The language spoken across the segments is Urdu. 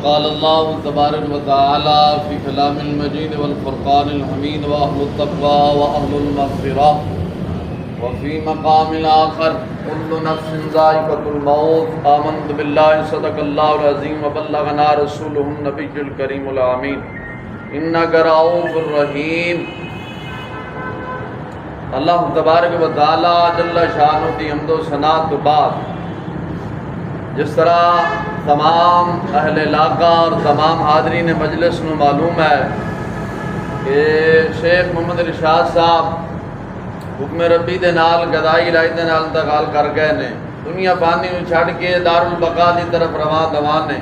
قال اللہ تبارک و تعالی فی کلام المجید والفرقان الحمید واہل التقوی واہل المغفرہ وفی مقام آخر کل نفس ذائقۃ الموت آمنت باللہ صدق اللہ العظیم وبلغنا رسولہ النبی الکریم الامین انک رؤوف الرحیم۔ اللہ تبارک و تعالی جل شانہ دی حمد و ثنا تو بعد جس طرح تمام اہل علاقہ اور تمام حاضرین مجلس میں معلوم ہے کہ شیخ محمد ارشاد صاحب حکم ربی دے نال گدائی الہی دے نال انتقال کر گئے نے، دنیا پانی میں چھڑ کے دار البقاء دی طرف رواں دوان نے،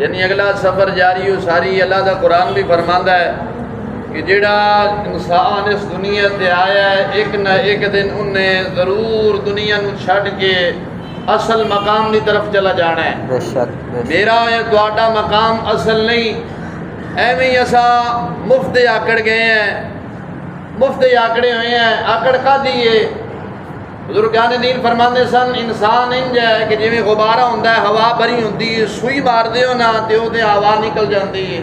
یعنی اگلا سفر جاری ہو ساری۔ اللہ دا قرآن بھی فرماندا ہے کہ جڑا انسان اس دنیا تے آیا ہے ایک نہ ایک دن انہیں ضرور دنیا نو چھڑ کے اصل مقام دی طرف چلا جانا ہے۔ بے شک میرا یا تہاڈا مقام اصل نہیں، ایویں ہی اساں مفت آکڑ گئے ہیں، مفت آکڑے ہوئے ہیں۔ آکڑ کا دیے بزرگان دین فرماندے سن انسان انج ہے کہ جویں غبارہ ہوندا ہے، ہوا بھری ہوندی ہے، سوئی مار دیو نا تے او تے ہوا نکل جاندی ہے۔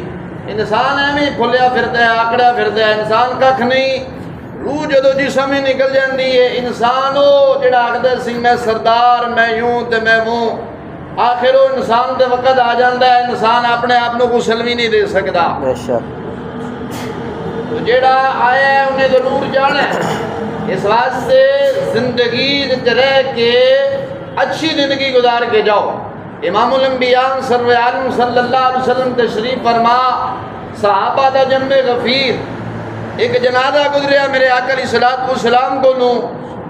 انسان ایویں کھلیا پھردا ہے، آکڑا پھردا ہے، انسان ککھ نہیں۔ روح جدو جسم ہی نکل جاندی ہے، انسان او جڑا آکھدا سی میں سردار، میں یوں تے میں وہ، آخر وہ انسان دے وقت آ جاندا ہے انسان اپنے آپ نو غسل بھی نہیں دے سکدا۔ بے شک تو جڑا آیا ہے انہیں ضرور جانا ہے، اس واسطے زندگی رہ کے اچھی زندگی گزار کے جاؤ۔ امام الانبیاء سرور عالم صلی اللہ علیہ وسلم تشریف فرما، صحابہ دا جمع غفیر، ایک جنازہ گزریا میرے آقا علیہ الصلوۃ والسلام کو نو،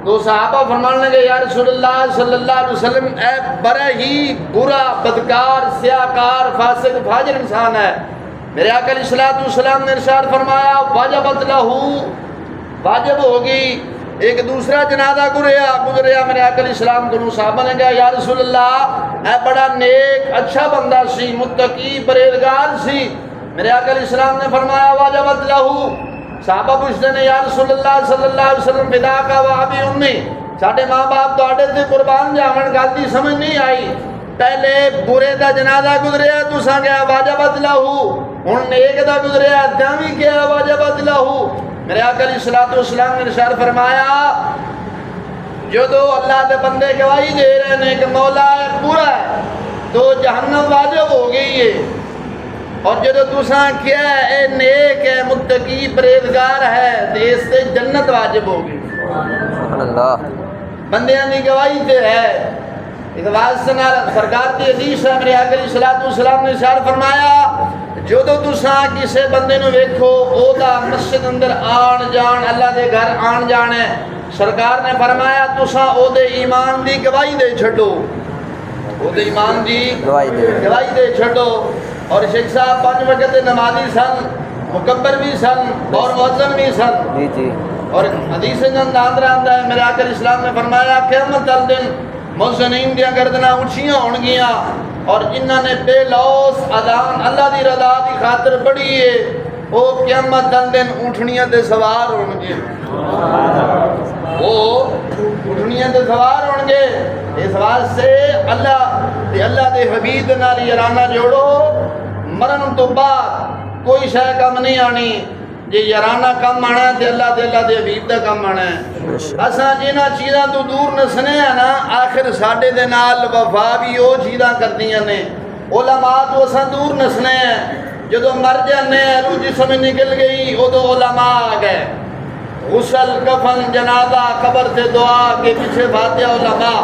تو صحابہ فرمان لگے یا رسول اللہ صلی اللہ علیہ وسلم اے بڑا ہی برا بدکار سیاہکار فاسق فاجر انسان ہے۔ میرے آقا علیہ الصلوۃ والسلام نے ارشاد فرمایا واجبت لہو، واجب ہوگی۔ ایک دوسرا جنازہ گزریا میرے آقا علیہ السلام کو، صحابہ نے کہا یا رسول اللہ اے بڑا نیک اچھا بندہ سی، متقی پرہیزگار سی۔ میرے آقا علیہ السلام نے فرمایا واجبت لہو۔ صحابہ پوچھتے ہیں یا رسول اللہ صلی اللہ علیہ وسلم فدا کا و ابی امی، ساڈے ماں باپ تہاڈے تے قربان جاون، گل دی سمجھ نہیں آئی۔ پہلے برے دا جنازہ گزریا تساں کہا واجبت لہو، ہن نیک دا گزریا تاں وی کہا واجبت لہو۔ میرے آقا علیہ الصلوۃ والسلام نے ارشاد فرمایا جدو اللہ دے بندے گواہی دے رہے ہیں کہ مولا ہے برا ہے تو جہنم واجب ہو گئی ہے، اور جدو تساں کیا ہے اے نیک ہے متقی پرہیزگار ہے تو اس سے جنت واجب ہو گئی۔ سبحان اللہ، بندیاں دی گواہی تے ہے۔ اس واسطے نال سرکار دی حدیث ہے میرے آقا علیہ الصلوۃ والسلام نے ارشاد فرمایا جدو تساں کسے بندے نو ویکھو او دا مسجد اندر آن جان، اللہ دے گھر آن جان ہے، سرکار نے فرمایا تساں او دے ایمان دی گواہی دے چھڈو، او دے ایمان دی گواہی دے چھڈو۔ اور شیخ صاحب 5 وقت نمازی سن، مکبر بھی سن اور مؤذن بھی سن۔ جی جی، اور حدیث اندر آندا ہے میرے آقا اسلام نے فرمایا قیامت والے دن مؤذنین دیاں گردناں اونچیاں ہون گیاں، اور جنہاں نے بے لوث اذان اللہ دی رضا دی خاطر پڑھی ہے وہ قیامت والے دن اونٹھنیاں تے سوار ہون گے، وہ اونٹھنیاں تے سوار ہون گے۔ اس واسطے اللہ دے حبیب نال یارانہ جوڑو، مرن تو بعد کوئی شے کم نہیں آنی، جے یارانہ کم آنا ہے تے اللہ دے حبیب دا کم آنا ہے۔ اساں جنہاں چیزاں تو دور نسنے ہیں نا آخر ساڈے دے نال وفا بھی وہ چیزاں کردیاں نے۔ علماء تو اساں دور نسنے ہیں، جدو مر جانے ہیں روح جسم نکل گئی ادو علماء آ گئے، غسل کفن جنازہ قبر سے دعا کے پیچھے فاتحہ علماء۔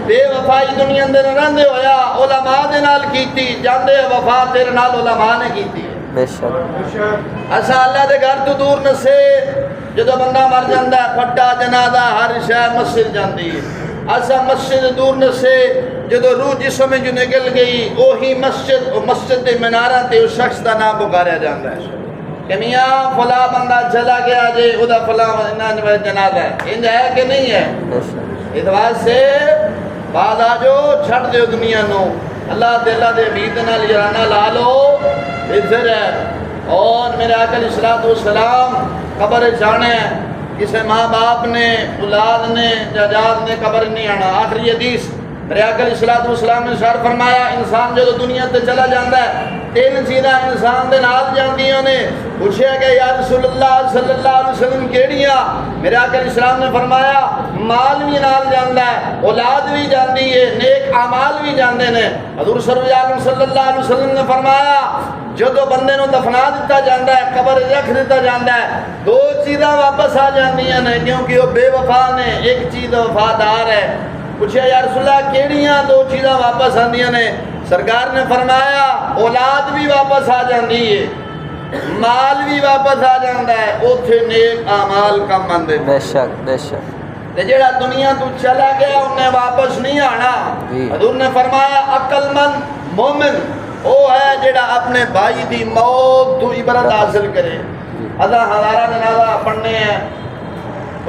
بے وفائی دنیا اندر رہندے ہویا علماء دے نال کیتی، جاندے وفا تیرے نال علماء نے کیتی۔ بے شک اساں اللہ دے گھر تو دور نسے، جدو بندہ مر جاندا ہے پھٹا جنازہ ہر شے مسجد جاندی ہے۔ اساں مسجد دور نسے، جدو روح جسم جو نکل گئی وہی مسجد دے میناراں تے اس شخص دا نام پکاریا جاندا ہے کہ میاں فلاں بندہ چلا گیا جے ادا فلاں جنازہ ہے، انج ہے کہ نہیں ہے؟ اس واسطے بعد آجو چھڑ دیو دنیا نو، اللہ دے حبیب نال یارانہ لا لو، ادھر ہے۔ اور میرے آقا علیہ الصلوۃ والسلام قبر جانے کسی ماں باپ نے اولاد نے جائیداد نے قبر نہیں آنا۔ آخری حدیث میرے آقا علیہ الصلوۃ والسلام نے ارشاد فرمایا انسان جب دنیا تے چلا جاتا ہے تین چیزاں انسان دے نال جاندیاں نے. پوچھا کہ یا رسول اللہ صلی اللہ علیہ وسلم کیڑیاں؟ میرے آقا علیہ السلام نے فرمایا مال بھی نال جاندا ہے، اولاد بھی جاندی ہے، نیک اعمال بھی جاندے نے. حضور صلی اللہ علیہ وسلم نے فرمایا جدو بندے نو دفنا دیتا جاندا ہے، قبر رکھ دیتا جاندا ہے، دو چیزاں واپس آ جاندیاں نے کیونکہ وہ بے وفا نے، ایک چیز وفادار ہے. پوچھا یا رسول اللہ کیڑیاں دو چیزاں واپس آندیاں نے؟ سرکار نے فرمایا اولاد بھی واپس آ جاندی ہے، مال بھی واپس آ جاندا ہے، اوتھے نیک اعمال کم آندے. بے شک بے شک. تے جڑا دنیا تو چلا گیا انہیں واپس نہیں آنا. حضور نے فرمایا عقل مند مومن وہ ہے جڑا اپنے بھائی دی موت تو عبرت حاصل کرے. ادا ہزارہ جنازہ پڑھنے ہیں،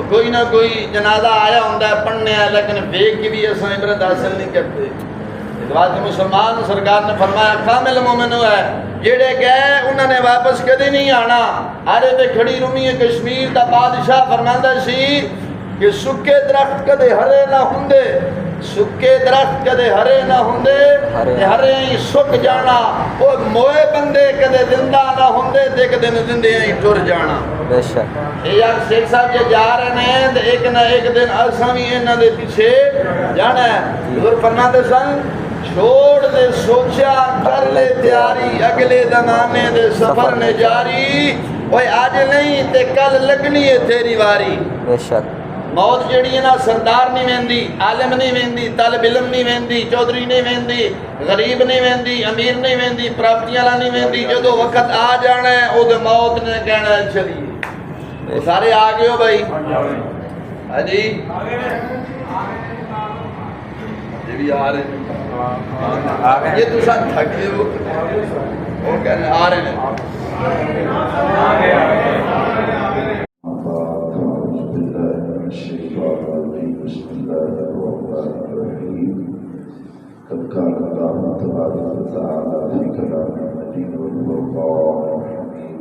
کوئی نہ کوئی جنازہ آیا ہوتا ہے پڑھنے ہیں، لیکن ویک کی بھی ایسا عبرت حاصل نہیں کرتے. بعد مسلمان سرکار نے فرمایا کامل مومن وہ ہے جڑے گئے انہوں نے واپس کدی نہیں آنا. آرے تے کھڑی رومی کشمیر دا بادشاہ فرماندا سی کہ سکے درخت کدے ہرے نہ ہوندے، سکے درخت کدے ہرے نہ ہوندے تے ہرے ہی سک جانا. وہ موئے بندے کدے زندہ نہ ہوندے تے ایک دن زندے ہی ٹر جانا. بے شک. یار شیخ صاحب جے جا رہے ہیں تے ایک نہ ایک دن اساں بھی انہاں دے پیچھے جانا ہے. حضور فرماتے سن چھوڑ دے سوچا کر لے تیاری، اگلے زمانے دے سفر نے جاری. اوے آج نہیں تے کل لگنی ہے تیری واری. بے شک. موت جڑی ہے نا سردار نہیں ویندی، عالم نہیں ویندی، طالب علم نہیں ویندی، چودھری نہیں ویندی، غریب نہیں ویندی، امیر نہیں ویندی، پراپرٹیاں والا نہیں ویندی. جدو وقت آ جانا ہے او دے موت نے کہنا ہے چلیے. سارے آ گئے ہو بھائی؟ ہاں جی یہ بھی آ رہے ہیں. یہ تو ساتھ تھکے ہو وہ کہنے آ رہے ہیں. بسم الله الرحمن الرحيم. قد قال الله تبارك وتعالى في كلامه المجيد والفرقان الحميد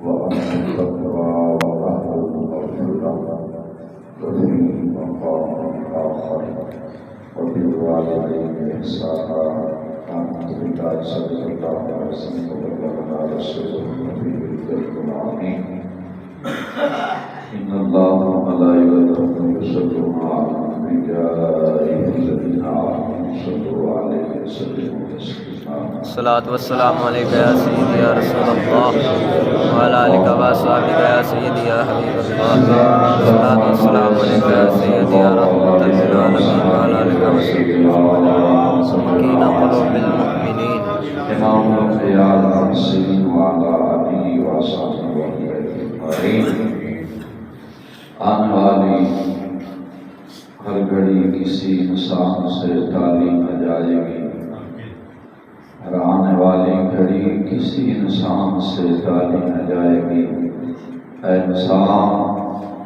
وأهل التقوى وأهل المغفرة وفي مقام آخر وبالوالدين إحسانا. آمنت بالله صدق الله عليه وسلم وبلغنا رسوله النبي الكريم. إن الله وملائكته يصلون على النبي يا أيها الذين آمنوا صلوا عليه وسلموا تسليما. الصلاة والسلام عليك يا سيدي يا رسول الله وعلى آلك وأصحابك يا سيدي يا حبيب الله. الصلاة والسلام عليك يا سيدي يا رحمة للعالمين وعلى آلك وأصحابك سكين قلوب المؤمنين. إمام الأنبياء المرسلين وعلى آله وصحبه أجمعين. آنے والی ہر گھڑی کسی انسان سے تعلیم نہ جائے گی، ہر آنے والی گھڑی کسی انسان سے تعلیم نہ جائے گی. اے انسان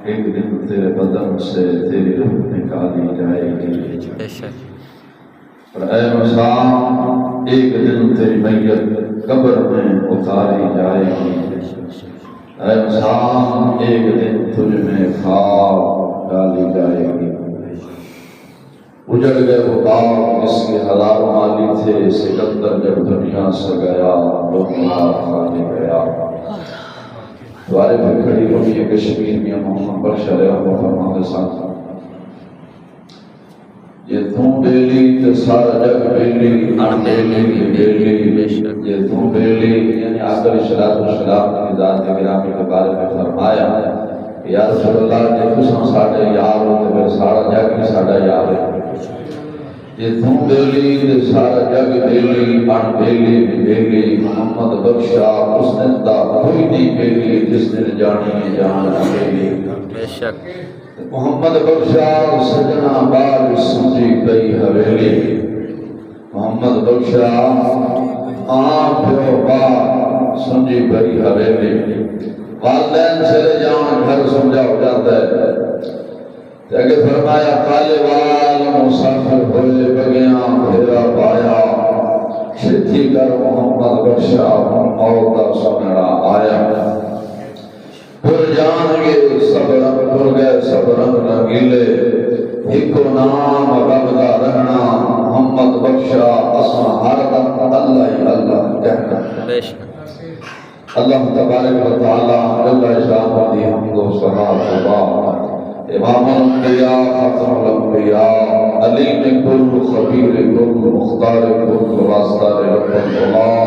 ایک دن تیرے بدن سے تیری روح نکالی جائے گی. بے شک. اور اے انسان ایک دن تیری میت قبر میں اتاری جائے گی. اے انسان ایک دن تجھ میں خواب ڈالی جائے گی. اجڑ گئے وہ باغ جس کے ہزاروں مالی تھے، سکندر جب دنیا سے گیا دنیا کھانے گیا. دوارے پہ کھڑی ہوئی کشمیر میں محمد بخش علیہ فرماتے ساتھ یہ تم بیلی تو سارا جگ بیلی ان بیلی بیلی. یہ تم بیلی یعنی آخر شرات و شراب کی ذات گرامی کے بارے میں فرمایا یا رسول اللہ جے تساں ساڈے یار ہوتے پھر سارا جگ بھی ساڈا یار ہے. یہ تم بیلی تو سارا جگ بیلی ان بیلی بیلی. محمد بخشا اس نے دا کوئی نہیں بیلی جس نے جانی جان بیلی. بے شک. محمد بخشا سجنا بار سمجھی گئی حویلی. محمد بخشا آنکھ بار سمجھی گئی حویلی. والدین چلے جان گھر سمجھا ہو جاتا ہے. اگر فرمایا کالے وال مسافر ہوئے بگیاں پھیرا پایا چھتی کر محمد بخشا موت کا سننا آیا. پھر جان گے صبر پھر گئے صبر رنگیلے ایک نام رب کا رہنا محمد بخشا اساں ہر دم اللہ ہی اللہ کہنا بے شک اللہ تبارک و تعالی جل شانہ دی حمد و ثنا و بات امام الانبیاء خاتم الانبیاء علیم کل خبیر کل مختار کل واسطہ رب اللہ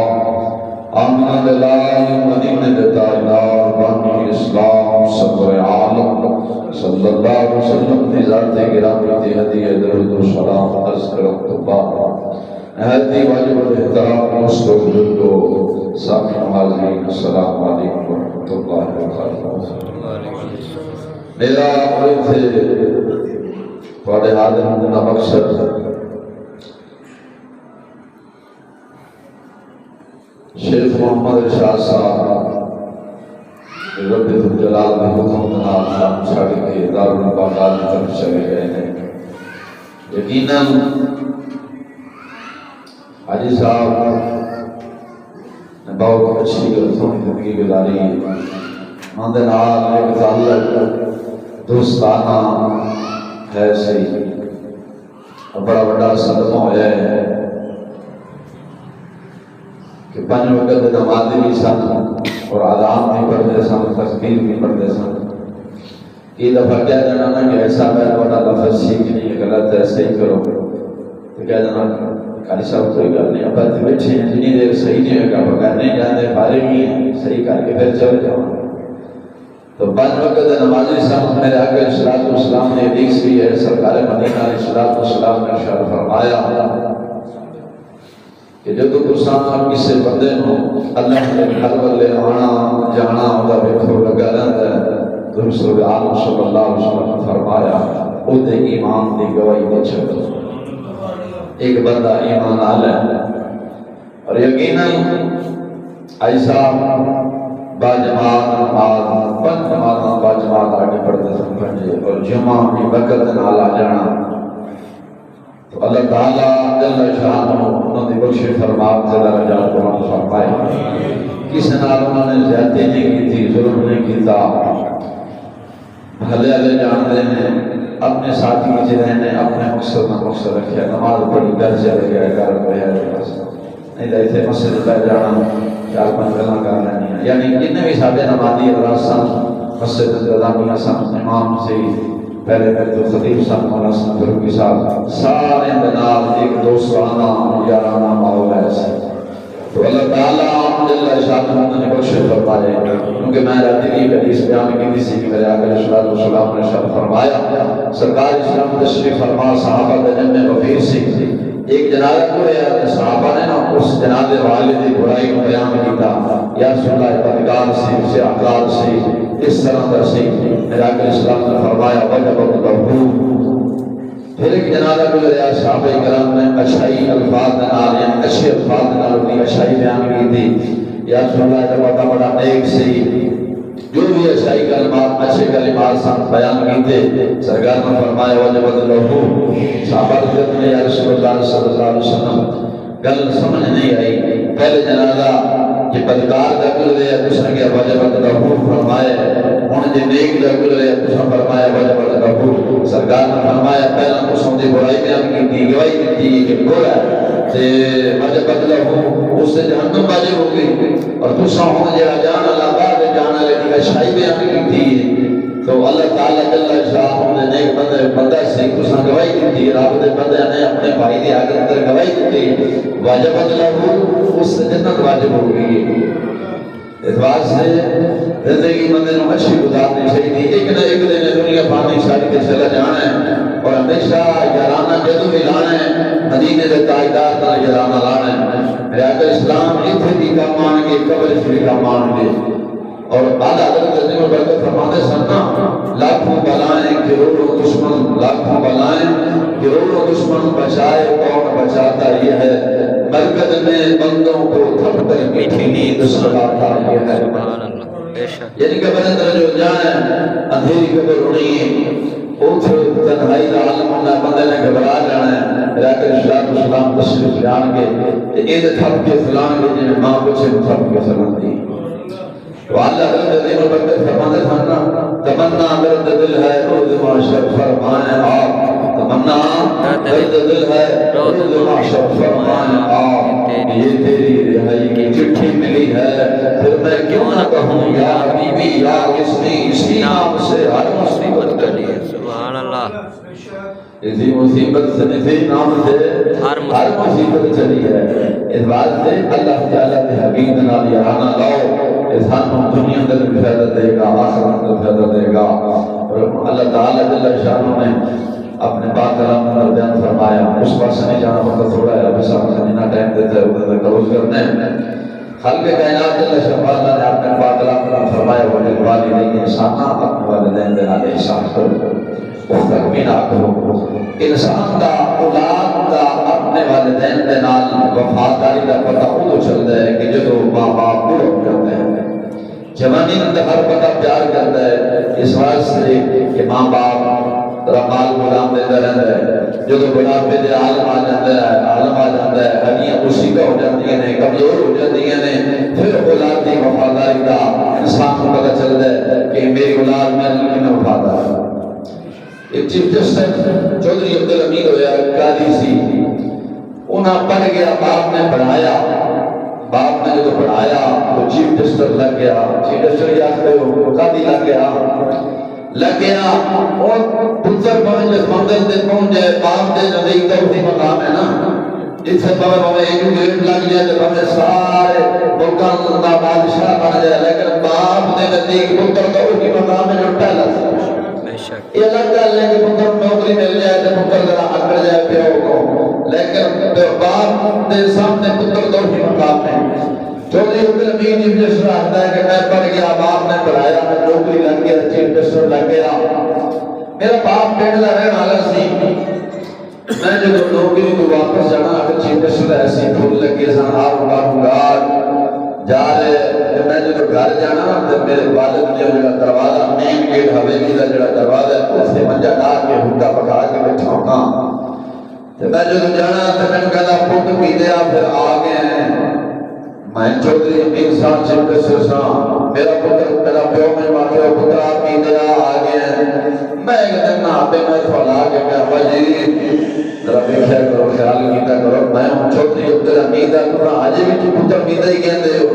آمنہ دلائی مدینہ دتائنار بانی اسلام صبر عالم صلی اللہ علیہ وسلم دی ذات گرامی ہدیہ درود و سلام عرض کرت بعد نہایتی واجب الاحترام مستقبل کو سامع حاضرین السلام علیکم ورحمۃ اللہ وبرکاتہ۔ میرا تھے تھوڑے حاضر ہونے کا مقصد شیخ محمد ارشاد صاحب رب الجلال نے حکم دنا شام چھڑ کے دارالباغات کی طرف چلے گئے ہیں۔ یقیناً حاجی صاحب نے بہت اچھی زندگی گزاری ماندے نال ایک تعلق دوستانہ ہے سی اور بڑا بڑا صدمہ ہوا ہے کہ 5 وقت نمازی بھی سن اور آداب بھی پڑھتے سن، تذکیر بھی پڑھتے سن۔ یہ دفعہ کہہ دینا نا کہ ایسا میں بڑا لفظ سیکھ نہیں غلط ہے صحیح کرو تو کہہ دینا قاری صاحب کوئی گل نہیں، اب تو بیٹھے ہیں جنی دیر صحیح نہیں ہوگا بغیر نہیں جانے فارغ ہی ہیں، صحیح کر کے پھر چل جاؤ۔ تو 5 وقت نمازی سن۔ میرے آقا علیہ الصلوۃ والسلام نے حدیث بھی ہے، سرکار مدینہ علیہ الصلوۃ والسلام نے ارشاد فرمایا کہ جب تساں کسی بندے نو اللہ کے گھر والے آنا جانا ہوتا ویکھو لگا رہتا ہے تو رسول عالم صلی اللہ علیہ وسلم نے فرمایا او دے ایمان دی گواہی دے چھڈو۔ ایک بندہ ایمان آلہ ہے اور یقیناً ایسا باجماعت نماز 5 نمازاں باجماعت آگے پڑھتے سمجھے اور جمعہ بھی وقت نال آ جانا تو اللہ تعالیٰ جل شانہ انہوں نے بخش فرماپ سے درجات کو فرمائے۔ کسی نال انہوں نے زیادتی نہیں کی تھی، ظلم نہیں کیتا، بھلے بھلے جانتے ہیں اپنے ساتھی کی رہنے اپنے مقصد میں مقصد رکھے، نماز پڑھی گھر چلے گیا گھر کو ہے نہیں تو ایسے مسجد پہ جانا 4-5 گلاں کر لینی ہے۔ یعنی جتنے بھی سارے نمازی حضرات سن، مسجد انتظامیہ سن، امام سے پہلے پہلے تو خطیب صاحب مولانا سنت رکی صاحب سارے بنال ایک دوستانہ یارانہ ماحول ہے۔ تو اللہ تعالیٰ جل شانہ نے بخش فرمائے، کیونکہ میں راتری حدیث بیان کی تھی کہ میرے آقا علیہ الصلوۃ والسلام نے ارشاد فرمایا سرکار اسلام تشریف فرما صحابہ کے جن میں وفیر سی ایک جنازہ کو ہے، صحابہ نے نا اس جنازے والے کی برائی کو بیان کیتا، یا رسول اللہ بدکار سے اسے اقرار سے اس طرح در سے میرے آقا علیہ السلام نے فرمایا وجبت لہو۔ پھر ایک جنازہ گزریا، صحابہ کرام نے اچھائی الفاظ نال یعنی اچھے الفاظ نال اپنی اچھائی بیان کی تھی، یا رسول اللہ جب بڑا نیک سی جو بھی اچھائی کلمات اچھے کلمات سن بیان کیتے، سرکار نے فرمایا وجبت لہو۔ صحابہ نے یا رسول اللہ صلی اللہ علیہ وسلم گل سمجھ نہیں آئی، پہلے جنازہ یہ بدکار کا گزریا دوسرے کے وجبت لہو فرمایا، ہن جے نیک کا گزریا دوسرا فرمایا وجبت لہو۔ سرکار نے فرمایا پہلا تساں دی برائی بیان کی گواہی دیتی کہ برا ہے تے وجبت لہو اس سے جہنم واجب ہو گئی، اور تساں ہن جڑا جان اللہ بعد جان والے دی اچھائی بیان کی تو اللہ تعالیٰ جل شانہ نے نیک بندہ سے تساں گواہی دیتی، رب دے بندے نے اپنے بھائی دی آگے اندر گواہی دیتی واجبت لہو اس سے جنت واجب ہو گئی۔ اس واسطے زندگی بندے نو اچھی گزارنی چاہیے، ایک نہ ایک دن دنیا پانی چھڈ کے چلا جانا ہے اور ہمیشہ یارانہ جدوں بھی لانا ہے مدینے دے تاجدار دا یارانہ لانا ہے۔ میرے آقا اسلام اتنے بھی کام آن گے قبر سے بھی کام آن گے، اور اعلیٰ حضرت عظیم البرکت فرماتے سن نا لاکھوں بلائیں کروڑوں دشمن، لاکھوں بلائیں کروڑوں دشمن بچائے کون بچاتا یہ ہے، مرکز میں بندوں کو تھپ کر میٹھی نیند سلاتا یہ ہے۔ یعنی قبر اندر جو جانا ہے اندھیری قبر ہونی ہے، اوتھے تنہائی دا عالم ہونا بندے نے گھبرا جانا ہے۔ میرے آقا علیہ الصلوۃ والسلام تشریف جان کے یہ تھپ کے فلان کے جنہیں ماں پوچھے تھپ کے فلان دی وعلا حضرت عظیم البرکت فرماتے تھا نا تمنا درد دل ہے روز معاشر فرمائیں آپ تمنا درد دل ہے روز محشر فرمایا یہ تیری رہائی کی چٹھی ملی ہے پھر میں کیوں نہ کہوں یا حبیبی یا کس نے اسی نام سے ہر مصیبت ٹلی ہے سبحان اللہ اسی مصیبت سے اسی نام سے ہر مصیبت چلی ہے اس بات سے اللہ تعالیٰ کے حبیب نال یارانہ لاؤ انسان دنیا کا بھی فائدہ دے گا آخرت کا فائدہ دے گا اور اللہ تعالیٰ جل شانہ نے اپنے پاک کلام میں بیان فرمایا اس پاس نہیں جانا وقت تھوڑا ہے ابھی صاحب سے جتنا ٹائم دیتا ہے ادھر کلوز کرنے خلق کائنات جل شانہ نے اپنے پاک کلام میں فرمایا والدین احسانہ اپنے والدین کے نال احسان کرو مستقبل کرو انسان کا اولاد کا اپنے والدین کے نال وفاداری کا پتہ ادو چلتا ہے کہ جدو ماں باپ بوڑھے ہو جاتے ہیں جوانی میں ہر بندہ پیار کرتا ہے اس واسطے کہ ماں باپ رمال غلام دیتا رہتا ہے جدو بڑھاپے دے عالم آ جاتا ہے ہڈیاں اسی کا ہو جاتی ہیں کمزور ہو جاتی ہیں پھر اولاد کی وفاداری کا انسان کو پتہ چلتا ہے کہ میری اولاد میں وفادار ہے ایک چیف جسٹس چودھری عبدالحمید ہویا قاضی سی انہاں پڑھ گیا باپ نے پڑھایا باپ نے جو پڑھایا تو چیف جسٹس لگ گیا چیف جسٹس یاد کرو قاضی لگ گیا اور پتر پہنچ منزل تے پہنچ جائے باپ دے نزدیک تو اسی مقام ہے نا اس سے پہلے ایک گریڈ لگ جائے تو ہمیں سارے ملکان کا بادشاہ بن جائے لیکن باپ دے نزدیک پتر تو اسی مقام ہے جو پہلا سی یہ الگ گل ہے کہ پتر نوکری مل جائے تو پتر ذرا اکڑ جائے پیو کو لیکن باپ دے سامنے پتر تو ہی مقام ہے چودھری عبدالحمید چیف جسٹس آتا ہے کہ میں پڑھ گیا باپ نے پڑھایا میں نوکری لگ گیا چیف جسٹس لگ گیا میرا باپ پنڈ دا رہن والا سی میں جب نوکری کو واپس جانا اگر چیف جسٹس ایسی پھول لگے سن ہار جا رہے میں جب گھر جانا تو میرے والد نے جو دروازہ مین گیٹ حویلی کا جو دروازہ ہے اس سے منجا ڈال کے حکا پکا کے بیٹھا ہوں میں جب جانا تو میں کہنا پوت پی دیا پھر آ گئے ہیں میں چودھری امیر صاحب چیف جسٹس صاحب میرا پتر میرا پیو میں ماتے ہو پتر آپ پی دیا آ گئے ہیں میں ایک دن نہ آتے میں سوال آ کے میں ابا جی ذرا بے خیر کرو خیال کیتا کرو میں ہوں چودھری عبدالحمید تو آج بھی پتر پیتا ہی کہتے ہو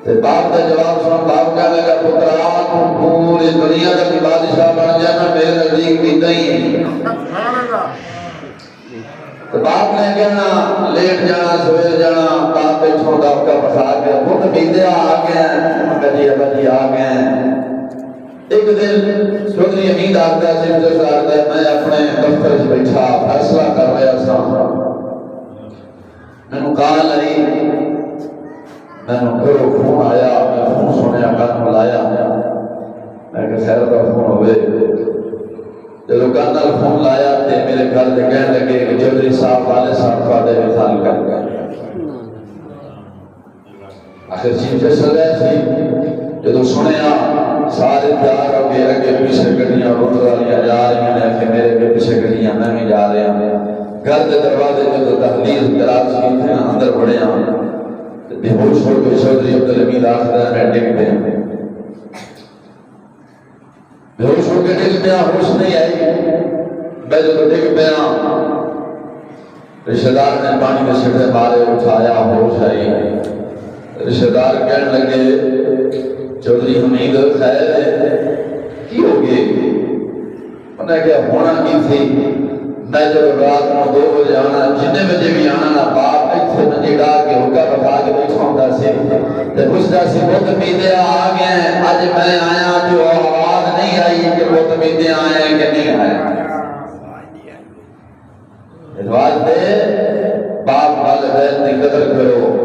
تے باپ کا جواب سن باپ کہنے لگا پترا تو پوری دنیا کا بھی بادشاہ بن جانا میرے نزدیک پیتا ہی ہے تو باپ نے کہنا لیٹ جانا سویر جانا باپ بیٹھوں باپ کا پسا گیا پتر پیتے آ گئے جی ابا جی آ گئے ایک دن چودھری حمید آتا ہے چیف جسٹس آتا ہے میں اپنے دفتر سے بیٹھا فیصلہ کر رہا تھا میں نے کال آئی میں نے گھروں فون آیا میں فون سنیا کان ملایا میں کہ خیر کا فون ہوئے جب کان فون لایا تے میرے گھر دے کہنے لگے کہ چودھری صاحب والے صاحب تھوڑے مثال کر گئے آخر چیف جسٹس سی جدو سنیا سارے تیار ہو گئے اگے پیچھے گڈیاں روڈ والیاں جا رہی ہیں کہ میرے کے پیچھے گڈیاں میں بھی جا رہے ہیں گھر کے دروازے جو دہلیز دراز کی تھے اندر بڑے ہیں بے ہوش ہو کے چودھری عبدالحمید آخر میں ڈگ پہ بے ہوش ہو کے ڈگ پہ ہوش نہیں آئی میں جو ڈگ پہ رشتہ دار نے پانی میں سٹے مارے اٹھایا ہوش آئی رشتہ دار کہنے لگے چودھری حمید خیر ہے کی ہو گئے انہوں نے کہا ہونا کی تھی میں جب رات میں 2 بجے آنا جننے بجے بھی آنا نا باپ ایسے مجھے ڈال کے حکا بتا کے بیٹھا ہوتا سی جب پوچھتا سی بہت میدے آ گئے ہیں آج میں آیا جو آواز نہیں آئی کہ بہت میدے آئے ہیں کہ نہیں آئے اس واسطے باپ والدین کی قدر کرو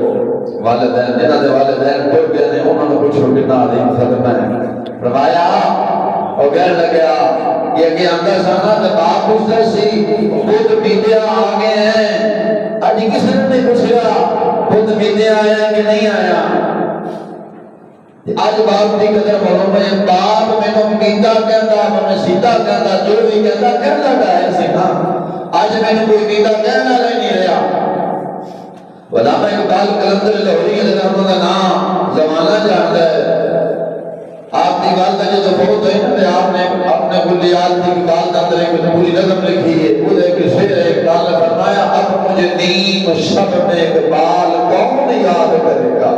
والدین جنہاں دے والدین ٹر گئے نے انہوں نے پوچھو کتنا عظیم صدقہ ہے فرمایا اور کہنے لگا کہ اگے آندا سانا تے باپ پوچھتا سی خود پیتے آ گئے ہیں اج کسی نے نہیں پوچھا خود پیتے آیا کہ نہیں آیا اج باپ کی قدر معلوم ہے باپ مینوں پیتا کہندا میں سیتا کہندا جو بھی کہندا کہندا ہے سی نا اج مینوں کوئی پیتا کہنا نہیں رہا علامہ اقبال قلندر لاہوری کا نام زمانہ جانتا ہے آپ کی والدہ جو فوت ہوئی نا آپ نے اپنے کلیات کی والدہ اندر ایک پوری نظم لکھی ہے وہ ایک شعر ہے اللہ نے فرمایا اب مجھے نیم شب میں اقبال کون یاد کرے گا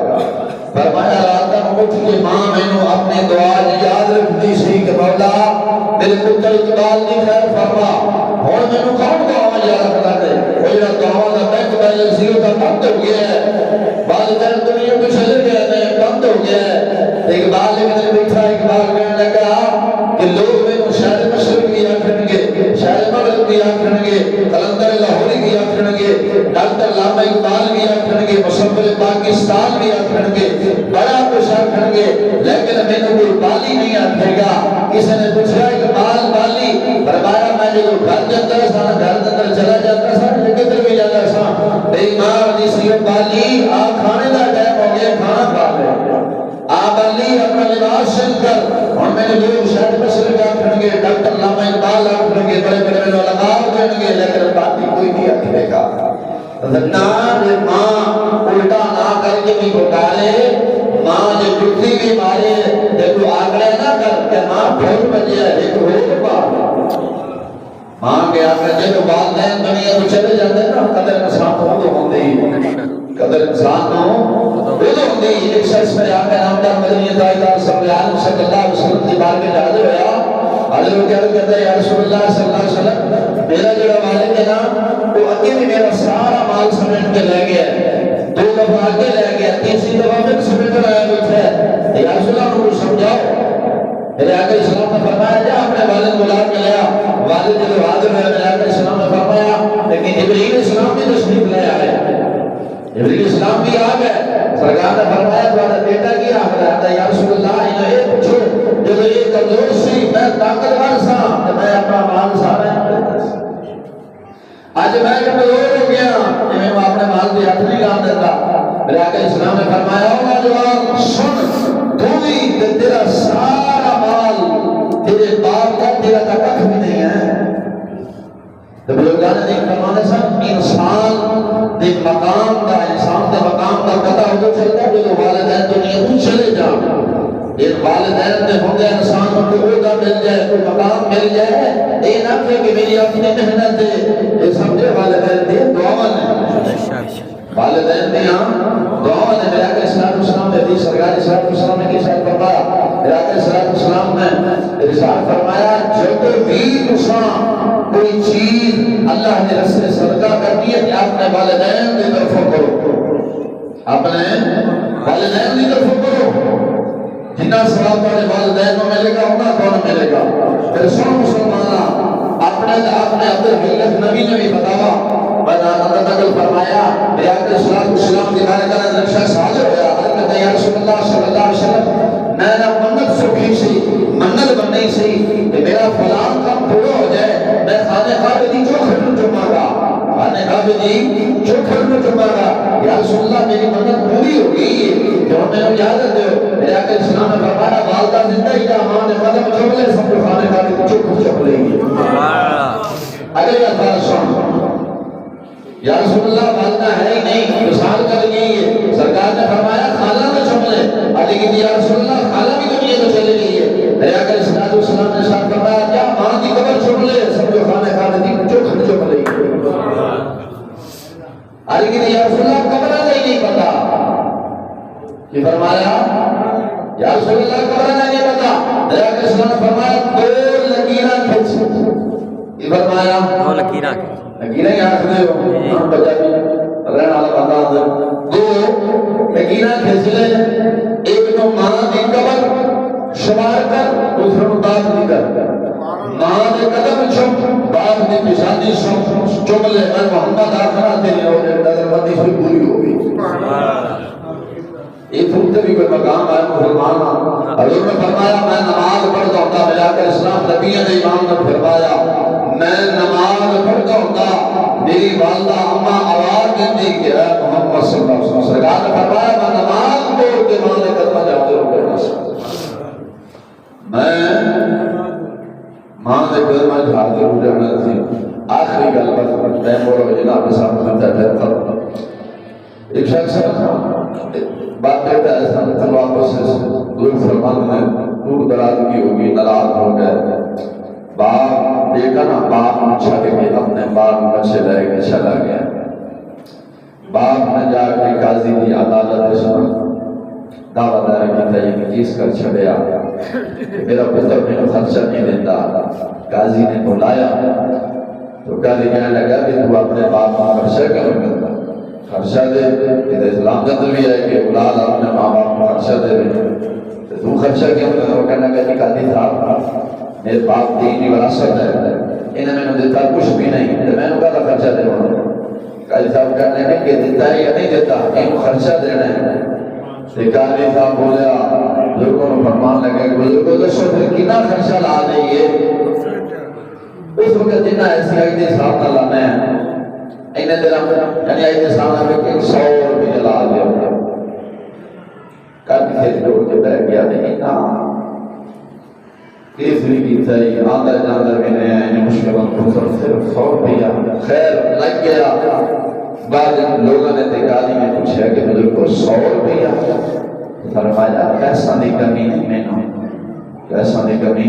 فرمایا رات کو اٹھ کے ماں مینوں اپنی دعا یاد رکھتی سی کہ مولا میرے پتر اقبال دی خیر فرما ہن مینوں کون دعا یاد رکھدا ہے وہ جڑا دعا دا بینک بیلنس سی او بند ہو گیا ہے والدین دنیا کو چلے گئے نے بند ہو گیا ہے اقبال ادھر بیٹھا اقبال کہنے لگا کہ لوگ میرے شہر مشرق کی آکھن گے شہر مغرب کی آکھن گے قلندر لاہوری کی آکھن گے ڈاکٹر علامہ اقبال کی آکھن گے مصور پاکستان کی آکھن گے بڑا کچھ آکھن گے لیکن میں نے کوئی بالی نہیں آکھے گا کسی نے پوچھا اقبال بالی فرمایا میں جو گھر جاتا سا گھر اندر چلا جاتا سا کدھر بھی جاتا سا میری ماں دی سی بالی آ کھانے کا ٹائم ہو گیا کھانا کھا لے آپ علی اپنا لباس سن کر اور میں نے لوگ شاید مصر کا آکھن گے ڈاکٹر علامہ اقبال آکھن گے بڑے بڑے میں علماء دیں گے لیکن باقی کوئی نہیں آکھنے گا نہ ماں الٹا نہ کر کے بھی پکارے ماں جو جھوٹی بھی مارے جب تو آگڑے نہ کر کہ ماں بھول بجے ایک ہو پا ماں کے آگے جب والدین دنیا تو چلے جاتے ہیں نا قدر انسان تو ہوتے ہی قدر انسان ہو ایک شخص میرے آقا نامدار مدنی تاجدار صلی اللہ علیہ وسلم کی بارگاہ میں حاضر ہوا حضرت وہ کہتا ہے یا رسول اللہ صلی اللہ علیہ وسلم میرا جو والد ہے نا وہ اکیلے میرا سارا مال سمیٹ کے لے گیا دو دفعہ آگے لے گیا تیسری دفعہ میں سمیٹ کر آیا بیٹھا ہے یا رسول اللہ کو سمجھاؤ میرے آقا اسلام نے فرمایا جا اپنے والد بلا کے لیا والد جو حاضر ہے میرے آقا اسلام نے فرمایا لیکن جبرائیل اسلام بھی تشریف لے آئے جبرائیل اسلام بھی آ گئے سرکار نے فرمایا تمہارا بیٹا کیا حضرت یا رسول اللہ انہیں یہ پوچھو جو یہ کمزور سی میں طاقتور سا کہ میں اپنا مال سارا آج میں کمزور ہو گیا میں اپنے مال کی ہاتھ نہیں لان دیتا میرے آقا اسلام نے فرمایا ہوگا جواب سن تو بھی تیرا سارا مال تیرے باپ کا تیرا کا کچھ بھی نہیں ہے تو بزرگان نے فرمانے سن انسان دے مقام دا انسان دے مقام دا پتہ ہو تو چلتا ہے جو والدین دنیا تو چلے جاؤ ایک والدین دے ہوں گے انسان کو عہدہ مل جائے کوئی مقام مل جائے یہ نہ کہ میری اپنی محنت ہے یہ سمجھے والدین دی دعا نے والدین دی دعا نے میرا کہ اسلام نے دی سرکار اسلام نے کی شاید فرمایا میرا کہ اسلام نے ارشاد فرمایا جب بھی تساں کوئی چیز اللہ نے رسول صدقہ کرنی ہے کہ اپنے والدین کی طرف کرو اپنے والدین کی طرف کرو جنہ ثواب تمہارے والدین کو ملے گا اتنا کون ملے گا پھر سن مسلمانہ اپنے عبد الملک نبی نے بھی بتاوا میں نقل فرمایا میرے آقا اسلام کی بارے کا نقشہ حاضر ہوا حضرت یا رسول اللہ صلی اللہ علیہ وسلم میں نے منت سکھی سی منت بننی سی کہ میرا فلان کام پورا ہو جائے میں خانے کعبے دی چوکھٹ میں چوماں گا خانے کعبے دی چوکھٹ میں چوماں گا یا رسول اللہ میری منت پوری ہو گئی ہے کہ ہمیں اجازت دو میرے آقا اسلام نے فرمایا والدہ زندہ ہی ماں نے قدم چوم لے سب کو خانے کعبے دی چوکھٹ چوم لے گی اگلے الفاظ سن یا رسول اللہ والدہ ہے ہی نہیں مثال کر گئی ہے سرکار نے فرمایا خالہ میں چوم لے لیکن یا رسول اللہ خالہ بھی دنیا میں چلے گئی ہے میرے آقا اسلام نے ساتھ فرمایا کیا ماں کی قبر چوم لے سب کو خانے کعبے دی چوکھٹ چوم لے گی لیکن یا رسول اللہ قبر نہیں پتا کہ فرمایا یا رسول اللہ قبر نہیں پتا میرے آقا اسلام نے فرمایا دو لکیراں کھینچ یہ فرمایا دو لکیراں لکیراں کیا رکھتے ہو ہم بچہ بھی رہن والا بندہ دو لکیراں کھینچ لے ایک تو ماں کی قبر شمار کر دوسرے کو باپ کی کر ماں کے قدم چوم باپ کی پیشانی چوم لے میں محمد آخرہ تیرے ہو جائے نظر بندی سے پوری ہو گئی یہ پھوٹتے بھی کوئی مقام ہے مسلمان حضور نے فرمایا میں نماز پڑھتا ہوتا ملا کر اسلام نبی نے امام نے فرمایا میں نماز پڑھتا ہوتا میری والدہ اما آواز دیتی کہ اے محمد صلی اللہ علیہ وسلم سرکار نے فرمایا میں نماز پڑھ کے ماں نے قدمہ جاتے ہو گئے میں ماں نے قدمہ جاتے ہو جانا تھی آخری گل پر ٹائم بولو جناب کے ساتھ سمجھا جاتا ایک شخص بات کرتا ہے ایسا واپس دور فرمان میں دور دراز کی ہوگی، ناراض ہو گئے، باپ دیکھا نا، باپ نے چھٹ کے اپنے باپ بچے لے کے چلا گیا۔ باپ نے جا کے قاضی کی عدالت سنا، دعویٰ دار کی تھی چیز کر چھڑیا، میرا پتر میں خرچہ نہیں دیتا۔ قاضی نے بلایا تو قاضی کہنے لگا کہ تو اپنے باپ کا خرچہ کیوں کرتا؟ خرچہ دے، یہ اسلام کا بھی ہے کہ اولاد اپنے ماں باپ کو خرچہ دے رہے، تو خرچہ کیوں کرتا؟ وہ کہنے لگا کہ قاضی صاحب میرے باپ دینی وراثت ہے، انہیں میں نے دیتا کچھ بھی نہیں، تو میں نے کہا خرچہ دے رہا ہوں۔ قاضی صاحب کہنے لگے کہ دیتا ہے یا نہیں دیتا، ان کو خرچہ دینا ہے۔ قاضی صاحب بولیا، بزرگوں کو فرمان لگے، بزرگوں کو شکر کتنا خرچہ لا دئیے؟ اس وقت جنہ ایسی آئیدی صاحب نہ لانا ہے، انہیں دن یعنی آئیدی صاحب نے کہ 100 روپے لا دیا۔ قاضی سے جوڑ کے بیٹھ گیا، نہیں نا کیسری کی تھی آدھر جاندر میں نے انہیں مشکلوں کو صرف 100 روپیہ خیر لگ گیا۔ بعد لوگوں نے قاضی میں پوچھا کہ بزرگ کو 100 روپیہ؟ فرمایا پیسہ نہیں کمی نہیں، میں نے پیسہ نہیں کمی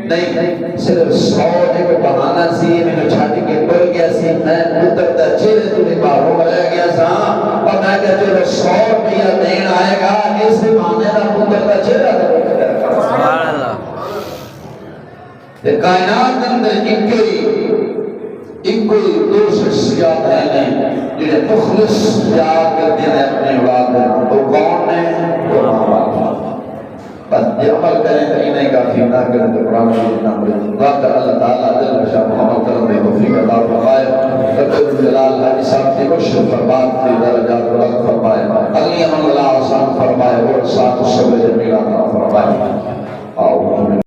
نہیں، صرف 100 ایک بہانہ سی، میں نے چھاٹی کے بڑھ گیا سی، میں پتر دا چہرے تو نہیں باہروں رہ گیا سا، اور میں کہا چلو 100 روپیہ دین آئے گا، اس بہانے دا پتر دا چہرہ دا سبحان اللہ۔ کائنات اندر ایک کوئی دو شخصیات ہیں جنہیں مخلص پیار کرتے ہیں اپنے اولاد ہیں، وہ کون ہیں؟ وہ ماں باپ۔ بس یہ عمل کریں تو انہیں کافی، نہ کریں تو قرآن کی جتنا مرضی۔ اللہ تعالیٰ دل بشاہ محمد کرم دے توفیق عطا فرمائے، رب جلال حاجی صاحب کی مشرف فرمات کی درجات بلند فرمائے، اگلی عمل اللہ آسان فرمائے، اور ساتھ صبر جمیل عطا فرمائے۔